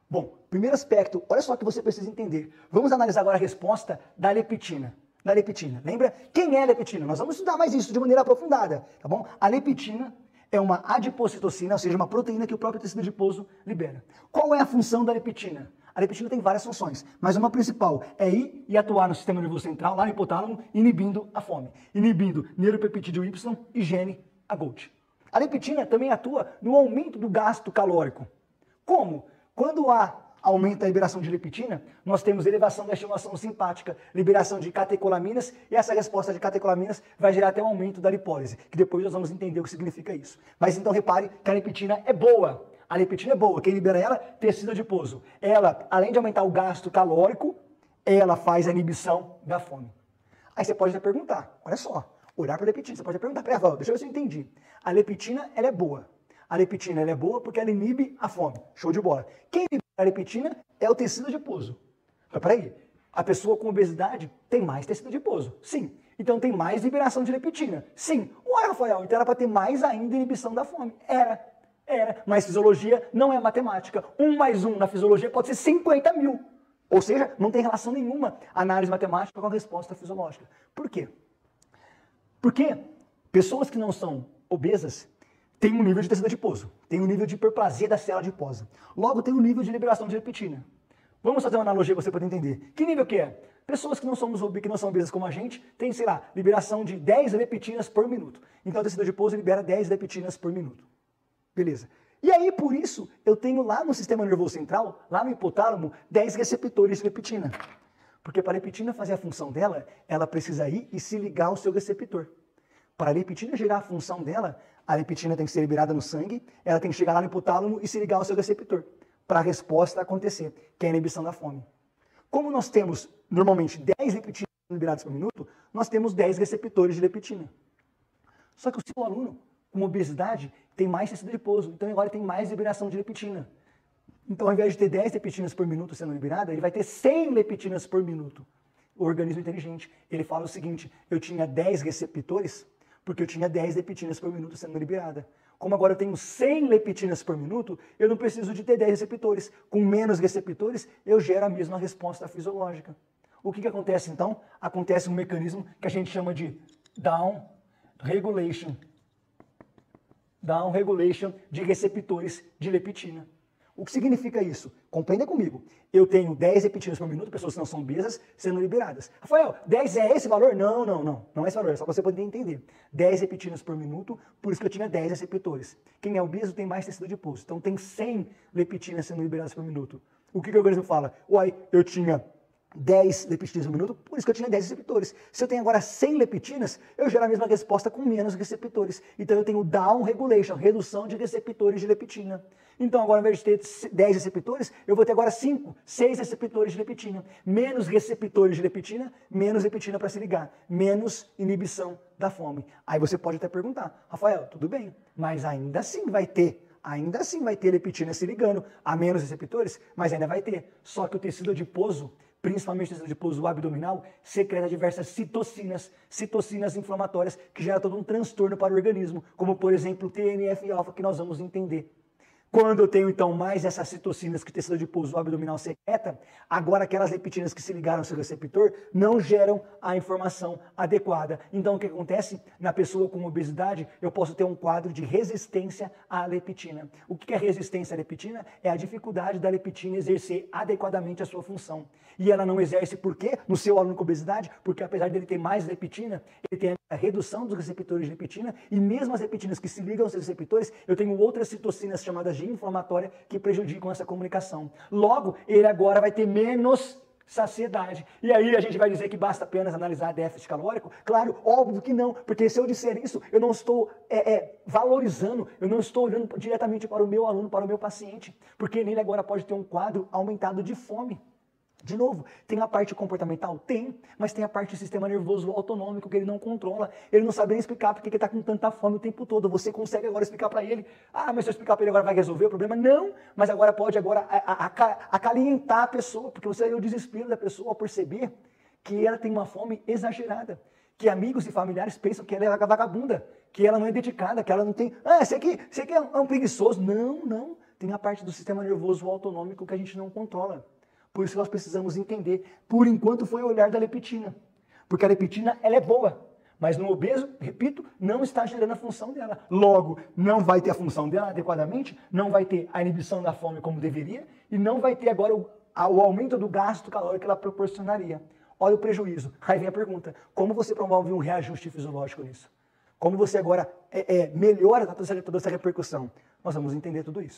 Bom, primeiro aspecto, olha só o que você precisa entender. Vamos analisar agora a resposta da leptina. Lembra? Quem é a leptina? Nós vamos estudar mais isso de maneira aprofundada, tá bom? A leptina é uma adipocitocina, ou seja, uma proteína que o próprio tecido adiposo libera. Qual é a função da leptina? A leptina tem várias funções, mas uma principal é ir e atuar no sistema nervoso central, lá no hipotálamo, inibindo a fome, inibindo neuropeptídeo Y e gene AGOT. A leptina também atua no aumento do gasto calórico. Como? Quando aumenta a liberação de leptina, nós temos elevação da estimulação simpática, liberação de catecolaminas, e essa resposta de catecolaminas vai gerar até um aumento da lipólise, que depois nós vamos entender o que significa isso. Mas então repare que a leptina é boa. A leptina é boa. Quem libera ela? Tecido adiposo. Ela, além de aumentar o gasto calórico, ela faz a inibição da fome. Aí você pode até perguntar, olha só, olhar para a leptina, você pode perguntar, pera, deixa eu ver se eu entendi. A leptina, ela é boa. A leptina ela é boa porque ela inibe a fome. Show de bola. Quem libera a leptina é o tecido adiposo. Mas peraí, a pessoa com obesidade tem mais tecido adiposo. Sim. Então tem mais liberação de leptina. Sim. Ué, Rafael, então era para ter mais ainda inibição da fome. Era. Mas fisiologia não é matemática. 1 mais 1 na fisiologia pode ser 50 mil. Ou seja, não tem relação nenhuma a análise matemática com a resposta fisiológica. Por quê? Porque pessoas que não são obesas tem um nível de tecido adiposo, tem um nível de hiperplasia da célula adiposa. Logo, tem um nível de liberação de leptina. Vamos fazer uma analogia para você poder entender. Que nível que é? Pessoas que não são obesas como a gente, tem, sei lá, liberação de 10 leptinas por minuto. Então, o tecido adiposo libera 10 leptinas por minuto. Beleza. E aí, por isso, eu tenho lá no sistema nervoso central, lá no hipotálamo, 10 receptores de leptina. Porque para a leptina fazer a função dela, ela precisa ir e se ligar ao seu receptor. Para a leptina gerar a função dela, a leptina tem que ser liberada no sangue, ela tem que chegar lá no hipotálamo e se ligar ao seu receptor, para a resposta acontecer, que é a inibição da fome. Como nós temos, normalmente, 10 leptinas liberadas por minuto, nós temos 10 receptores de leptina. Só que o seu aluno, com obesidade, tem mais tecido adiposo, então agora tem mais liberação de leptina. Então, ao invés de ter 10 leptinas por minuto sendo liberada, ele vai ter 100 leptinas por minuto. O organismo inteligente, ele fala o seguinte, eu tinha 10 receptores, porque eu tinha 10 leptinas por minuto sendo liberada. Como agora eu tenho 100 leptinas por minuto, eu não preciso de ter 10 receptores. Com menos receptores, eu gero a mesma resposta fisiológica. O que acontece então? Acontece um mecanismo que a gente chama de down regulation. Down regulation de receptores de leptina. O que significa isso? Compreenda comigo. Eu tenho 10 leptinas por minuto, pessoas que não são obesas, sendo liberadas. Rafael, 10 é esse valor? Não. Não é esse valor, é só para você poder entender. 10 leptinas por minuto, por isso que eu tinha 10 receptores. Quem é obeso tem mais tecido adiposo. Então tem 100 leptinas sendo liberadas por minuto. O que o organismo fala? Uai, eu tinha 10 leptinas por minuto, por isso que eu tinha 10 receptores. Se eu tenho agora 100 leptinas, eu gero a mesma resposta com menos receptores. Então eu tenho down regulation, redução de receptores de leptina. Então agora, ao invés de ter 10 receptores, eu vou ter agora 5, 6 receptores de leptina. Menos receptores de leptina, menos leptina para se ligar. Menos inibição da fome. Aí você pode até perguntar, Rafael, tudo bem, mas ainda assim vai ter leptina se ligando a menos receptores, mas ainda vai ter. Só que o tecido adiposo, principalmente o tecido adiposo abdominal, secreta diversas citocinas inflamatórias que geram todo um transtorno para o organismo, como por exemplo o TNF-alfa que nós vamos entender. Quando eu tenho, então, mais essas citocinas que o tecido adiposo abdominal secreta, agora aquelas leptinas que se ligaram ao seu receptor não geram a informação adequada. Então, o que acontece? Na pessoa com obesidade, eu posso ter um quadro de resistência à leptina. O que é resistência à leptina? É a dificuldade da leptina exercer adequadamente a sua função. E ela não exerce por quê? No seu aluno com obesidade, porque apesar dele ter mais leptina, ele tem a redução dos receptores de leptina, e mesmo as leptinas que se ligam aos seus receptores, eu tenho outras citocinas chamadas de inflamatória que prejudicam essa comunicação. Logo, ele agora vai ter menos saciedade. E aí a gente vai dizer que basta apenas analisar déficit calórico? Claro, óbvio que não, porque se eu disser isso, eu não estou valorizando, eu não estou olhando diretamente para o meu aluno, para o meu paciente, porque nele agora pode ter um quadro aumentado de fome. De novo, tem a parte comportamental? Tem, mas tem a parte do sistema nervoso autonômico que ele não controla. Ele não sabe nem explicar porque ele está com tanta fome o tempo todo. Você consegue agora explicar para ele? Ah, mas se eu explicar para ele agora vai resolver o problema? Não, mas agora pode acalientar a pessoa, porque você é o desespero da pessoa ao perceber que ela tem uma fome exagerada. Que amigos e familiares pensam que ela é vagabunda, que ela não é dedicada, que ela não tem... Ah, você aqui é um preguiçoso. Não. tem a parte do sistema nervoso autonômico que a gente não controla. Por isso nós precisamos entender, por enquanto foi o olhar da leptina. Porque a leptina, ela é boa, mas no obeso, repito, não está gerando a função dela. Logo, não vai ter a função dela adequadamente, não vai ter a inibição da fome como deveria, e não vai ter agora o aumento do gasto calórico que ela proporcionaria. Olha o prejuízo. Aí vem a pergunta, como você promove um reajuste fisiológico nisso? Como você agora melhora toda essa repercussão? Nós vamos entender tudo isso.